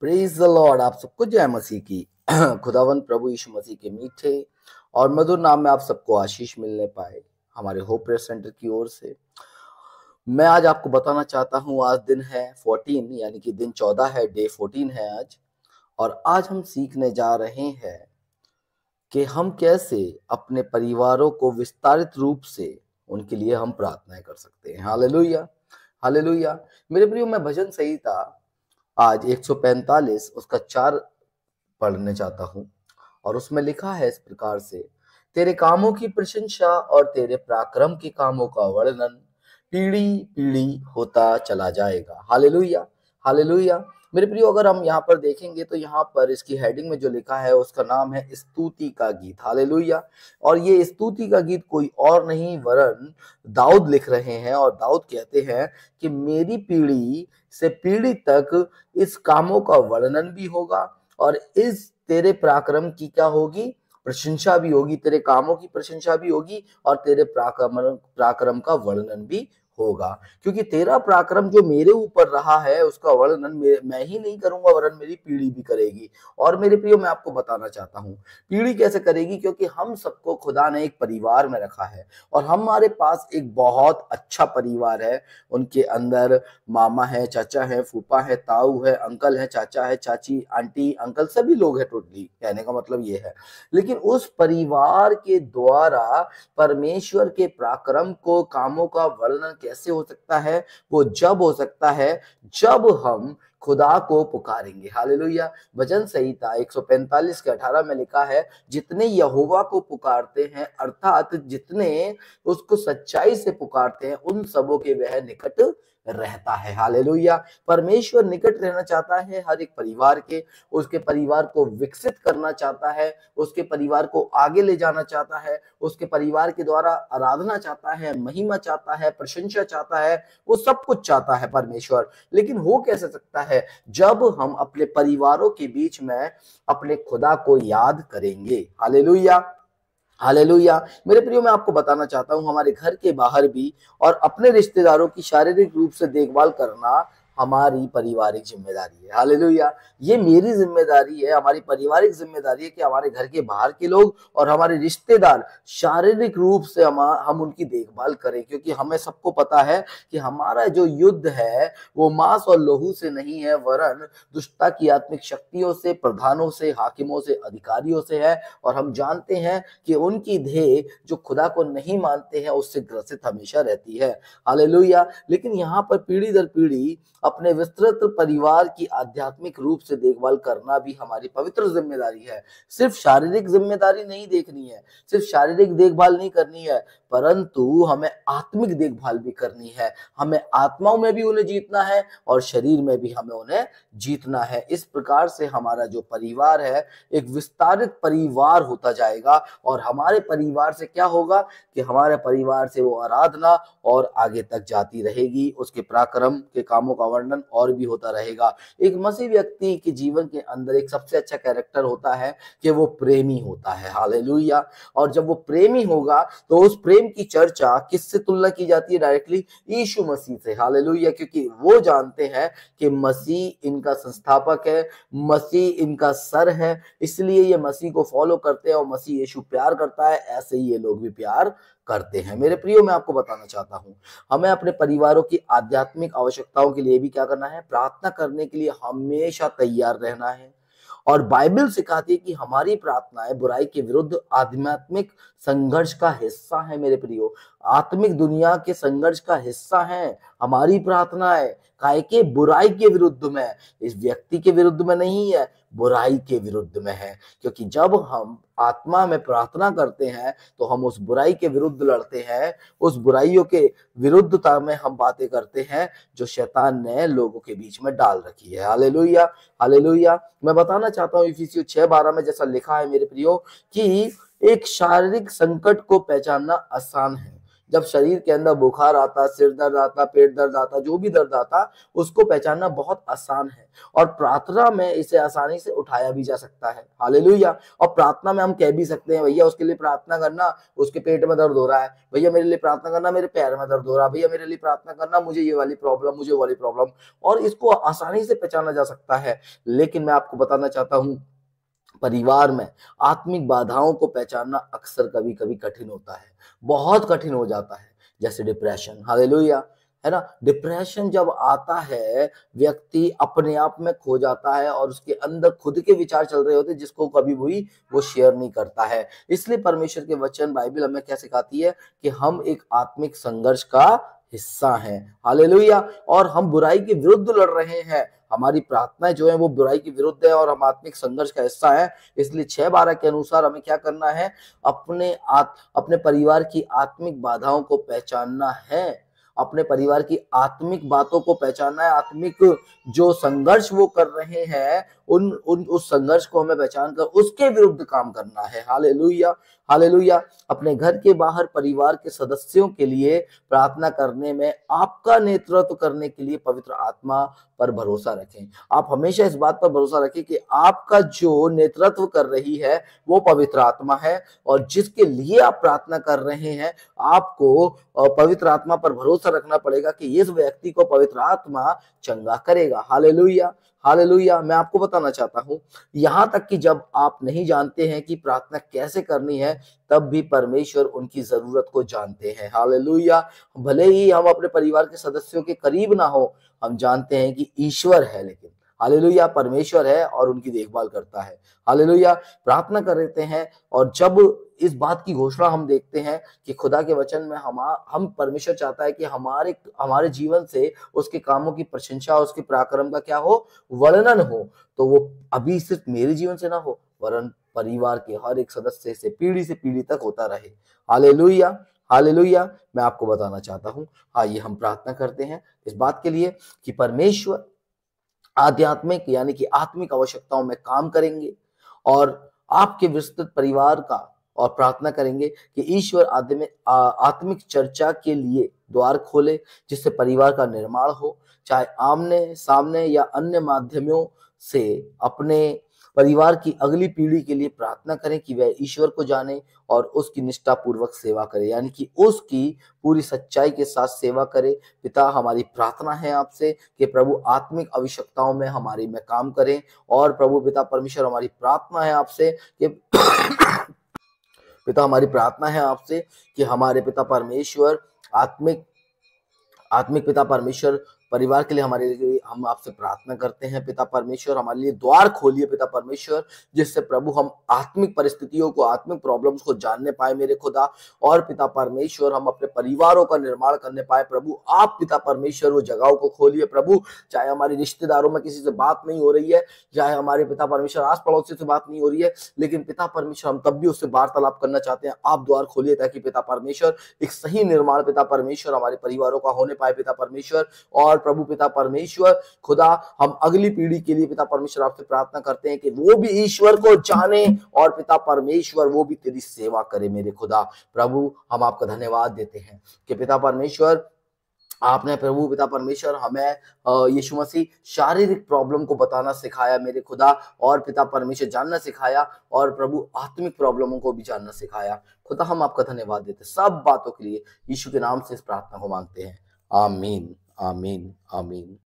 Praise the Lord. आप सबको जय मसीह की। खुदावंद प्रभु यीशु मसीह के मीठे और मधुर नाम में आप सबको आशीष मिलने पाए हमारे होप प्रेयर सेंटर की ओर से। मैं आज आपको बताना चाहता हूँ, आज दिन है 14, यानी कि दिन 14 है, डे 14 है आज। और आज हम सीखने जा रहे हैं कि हम कैसे अपने परिवारों को विस्तारित रूप से उनके लिए हम प्रार्थनाएं कर सकते हैं। Hallelujah, hallelujah. मेरे प्रियो, मैं भजन संहिता आज 145 उसका 4 पढ़ने चाहता हूँ। और उसमें लिखा है इस प्रकार से, तेरे कामों की प्रशंसा और तेरे पराक्रम के कामों का वर्णन पीढ़ी पीढ़ी होता चला जाएगा। Hallelujah, hallelujah. मेरे प्रियो, अगर हम यहाँ पर देखेंगे तो यहाँ पर इसकी हेडिंग में जो लिखा है उसका नाम है स्तुति का गीत। हालेलुया। और ये स्तुति का गीत कोई और नहीं वरन दाऊद लिख रहे हैं। और दाऊद कहते हैं कि मेरी पीढ़ी से पीढ़ी तक इस कामों का वर्णन भी होगा और इस तेरे पराक्रम की क्या होगी, प्रशंसा भी होगी। तेरे कामों की प्रशंसा भी होगी और तेरे पराक्रम का वर्णन भी होगा। क्योंकि तेरा पराक्रम जो मेरे ऊपर रहा है उसका वर्णन मैं ही नहीं करूंगा वरन मेरी पीढ़ी भी करेगी। और मेरे प्रियो, मैं आपको बताना चाहता हूँ पीढ़ी कैसे करेगी। क्योंकि हम सबको खुदा ने एक परिवार में रखा है और हमारे पास एक बहुत अच्छा परिवार है। उनके अंदर मामा है, चाचा है, फूफा है, ताऊ है, अंकल है, चाचा है, चाची, आंटी, अंकल, सभी लोग हैं। टोटली कहने का मतलब ये है। लेकिन उस परिवार के द्वारा परमेश्वर के पराक्रम को, कामों का वर्णन कैसे हो सकता है? वो जब हो सकता है जब हम खुदा को पुकारेंगे। हालेलुया। वचन संहिता 145 के 18 में लिखा है, जितने यहोवा को पुकारते हैं, अर्थात जितने उसको सच्चाई से पुकारते हैं, उन सबों के वह निकट रहता है। हालेलुया। परमेश्वर निकट रहना चाहता है हर एक परिवार के, उसके परिवार को विकसित करना चाहता है, उसके परिवार को आगे ले जाना चाहता है, उसके परिवार के द्वारा आराधना चाहता है, महिमा चाहता है, प्रशंसा चाहता है, वो सब कुछ चाहता है परमेश्वर। लेकिन हो कैसे सकता है? जब हम अपने परिवारों के बीच में अपने खुदा को याद करेंगे। Hallelujah, hallelujah. मेरे प्रियो, मैं आपको बताना चाहता हूं, हमारे घर के बाहर भी और अपने रिश्तेदारों की शारीरिक रूप से देखभाल करना हमारी पारिवारिक जिम्मेदारी है। हालेलुया। ये मेरी जिम्मेदारी है, हमारी पारिवारिक जिम्मेदारी है कि हमारे घर के बाहर के लोग और हमारे रिश्तेदार शारीरिक रूप से हम उनकी देखभाल करें। क्योंकि हमें सबको पता है कि हमारा जो युद्ध है वो मांस और लहू से नहीं है वरन दुष्टता की आत्मिक शक्तियों से, प्रधानों से, हाकिमों से, अधिकारियों से है। और हम जानते हैं कि उनकी देह जो खुदा को नहीं मानते हैं उससे ग्रसित हमेशा रहती है। हालेलुया। लेकिन यहाँ पर पीढ़ी दर पीढ़ी अपने विस्तृत परिवार की आध्यात्मिक रूप से देखभाल करना भी हमारी पवित्र जिम्मेदारी है। सिर्फ शारीरिक जिम्मेदारी नहीं देखनी है, सिर्फ शारीरिक देखभाल नहीं करनी है, परंतु हमें आत्मिक देखभाल भी करनी है। हमें आत्माओं में भी उन्हें जीतना है और शरीर में भी हमें उन्हें जीतना है। इस प्रकार से हमारा जो परिवार है एक विस्तारित परिवार होता जाएगा। और हमारे परिवार से क्या होगा कि हमारे परिवार से वो आराधना और आगे तक जाती रहेगी, उसके पराक्रम के कामों का वर्णन और भी होता रहेगा। एक मसीह व्यक्ति के जीवन के अंदर एक सबसे अच्छा कैरेक्टर होता है कि वो प्रेमी होता है। हालेलुया। और जब वो प्रेमी होगा तो उस प्रेम की चर्चा किससे तुलना की जाती है? डायरेक्टली यीशु मसीह से। हालेलुया। क्योंकि वो जानते हैं कि मसीह इनका संस्थापक है, मसीह इनका सर है, इसलिए ये मसीह को फॉलो करते हैं। और मसीह यीशु प्यार करता है, ऐसे ही ये लोग भी प्यार करते हैं। मेरे प्रियो, मैं आपको बताना चाहता हूं, हमें अपने परिवारों की आध्यात्मिक आवश्यकताओं के लिए भी क्या करना है? प्रार्थना करने के लिए हमेशा तैयार रहना है। और बाइबल सिखाती है कि हमारी प्रार्थनाएं बुराई के विरुद्ध आध्यात्मिक संघर्ष का हिस्सा है। मेरे प्रियो, आत्मिक दुनिया के संघर्ष का हिस्सा है हमारी प्रार्थनाएं। काहे के? बुराई के विरुद्ध में, इस व्यक्ति के विरुद्ध में नहीं है, बुराई के विरुद्ध में है। क्योंकि जब हम आत्मा में प्रार्थना करते हैं तो हम उस बुराई के विरुद्ध लड़ते हैं, उस बुराइयों के विरुद्धता में हम बातें करते हैं जो शैतान ने लोगों के बीच में डाल रखी है। Hallelujah, hallelujah. मैं बताना चाहता हूँ इफिसियों 6:12 में जैसा लिखा है मेरे प्रियो कि एक शारीरिक संकट को पहचानना आसान है जब शरीर के अंदर बुखार आता, सिर दर्द आता, पेट दर्द आता, जो भी दर्द आता, उसको पहचानना बहुत आसान है और प्रार्थना में इसे आसानी से उठाया भी जा सकता है। हालेलुया। और प्रार्थना में हम कह भी सकते हैं, भैया उसके लिए प्रार्थना करना, उसके पेट में दर्द हो रहा है, भैया मेरे लिए प्रार्थना करना, मेरे पैर में दर्द हो रहा है, भैया मेरे लिए प्रार्थना करना, मुझे ये वाली प्रॉब्लम, मुझे वाली प्रॉब्लम, और इसको आसानी से पहचाना जा सकता है। लेकिन मैं आपको बताना चाहता हूं, परिवार में आत्मिक बाधाओं को पहचानना अक्सर कभी कभी कठिन होता है, बहुत कठिन हो जाता है। जैसे डिप्रेशन, हालेलुया, है ना। डिप्रेशन जब आता है, व्यक्ति अपने आप में खो जाता है और उसके अंदर खुद के विचार चल रहे होते हैं, जिसको कभी भी वो शेयर नहीं करता है। इसलिए परमेश्वर के वचन, बाइबल हमें क्या सिखाती है कि हम एक आत्मिक संघर्ष का हिस्सा हैं। हालेलुया। और हम बुराई के विरुद्ध लड़ रहे हैं, हमारी प्रार्थनाएं जो है वो बुराई के विरुद्ध है और हम आत्मिक संघर्ष का हिस्सा है। इसलिए 6:12 के अनुसार हमें क्या करना है, अपने परिवार की आत्मिक बाधाओं को पहचानना है, अपने परिवार की आत्मिक बातों को पहचानना है, आत्मिक जो संघर्ष वो कर रहे हैं, उस संघर्ष को हमें पहचान कर उसके विरुद्ध काम करना है। Hallelujah, hallelujah. अपने घर के बाहर परिवार के सदस्यों के लिए प्रार्थना करने में आपका नेतृत्व करने के लिए पवित्र आत्मा पर भरोसा रखें। आप हमेशा इस बात पर भरोसा रखें कि आपका जो नेतृत्व कर रही है वो पवित्र आत्मा है, और जिसके लिए आप प्रार्थना कर रहे हैं, आपको पवित्र आत्मा पर भरोसा रखना पड़ेगा कि इस व्यक्ति को पवित्र आत्मा चंगा करेगा। Hallelujah, hallelujah. मैं आपको बताना चाहता हूं, यहां तक कि जब आप नहीं जानते हैं कि प्रार्थना कैसे करनी है, तब भी परमेश्वर उनकी जरूरत को जानते हैं। हालेलुया। भले ही हम अपने परिवार के सदस्यों के करीब ना हो, हम जानते हैं कि ईश्वर है, लेकिन हालेलुया, परमेश्वर है और उनकी देखभाल करता है। हालेलुया। प्रार्थना कर लेते हैं, और जब इस बात की घोषणा हम देखते हैं कि खुदा के वचन में हम परमेश्वर चाहता है कि हमारे जीवन से उसके कामों की प्रशंसा, उसके पराक्रम का क्या हो, वर्णन हो, तो वो अभी सिर्फ मेरे जीवन से ना हो, वरन परिवार के हर एक सदस्य से पीढ़ी तक होता रहे। Hallelujah, hallelujah. मैं आपको बताना चाहता हूं, आइए हम प्रार्थना करते हैं इस बात के लिए कि परमेश्वर आध्यात्मिक यानी कि आत्मिक आवश्यकताओं में काम करेंगे और आपके विस्तृत परिवार का, और प्रार्थना करेंगे कि ईश्वर आत्मिक चर्चा के लिए द्वार खोले, जिससे परिवार का निर्माण हो, चाहे आमने सामने या अन्य माध्यमों से। अपने परिवार की अगली पीढ़ी के लिए प्रार्थना करें कि वह ईश्वर को जाने और उसकी निष्ठा पूर्वक सेवा करे, यानी कि उसकी पूरी सच्चाई के साथ सेवा करे। पिता, हमारी प्रार्थना है आपसे कि प्रभु आत्मिक आवश्यकताओं में हमारी में काम करें, और प्रभु पिता परमेश्वर, हमारी प्रार्थना है आपसे कि पिता, हमारी प्रार्थना है आपसे कि हमारे पिता परमेश्वर, आत्मिक आत्मिक पिता परमेश्वर, परिवार के लिए हमारे लिए हम आपसे प्रार्थना करते हैं। पिता परमेश्वर, हमारे लिए द्वार खोलिए पिता परमेश्वर, जिससे प्रभु हम आत्मिक परिस्थितियों को, आत्मिक प्रॉब्लम्स को जानने पाए मेरे खुदा, और पिता परमेश्वर हम अपने परिवारों का निर्माण करने पाए। प्रभु आप पिता परमेश्वर वो जगहों को खोलिए प्रभु, चाहे हमारे रिश्तेदारों में किसी से बात नहीं हो रही है, चाहे हमारे पिता परमेश्वर आस पड़ोसी से बात नहीं हो रही है, लेकिन पिता परमेश्वर हम तब भी उससे वार्तालाप करना चाहते हैं। आप द्वार खोलिए ताकि पिता परमेश्वर एक सही निर्माण पिता परमेश्वर हमारे परिवारों का होने पाए पिता परमेश्वर। और प्रभु पिता परमेश्वर खुदा, हम अगली पीढ़ी के लिए पिता परमेश्वर आपसे प्रार्थना करते हैं कि वो भी ईश्वर को जाने, और पिता परमेश्वर वो भी तेरी सेवा करे मेरे खुदा। प्रभु, हम आपका धन्यवाद देते हैं कि पिता परमेश्वर, आपने प्रभु पिता परमेश्वर हमें यीशु मसीह शारीरिक प्रॉब्लम को बताना सिखाया मेरे खुदा, और पिता परमेश्वर जानना सिखाया, और प्रभु आत्मिक प्रॉब्लमों को भी जानना सिखाया। खुदा, हम आपका धन्यवाद देते सब बातों के लिए, यीशु के नाम से इस प्रार्थना को मांगते हैं। आमीन, आमीन, आमीन।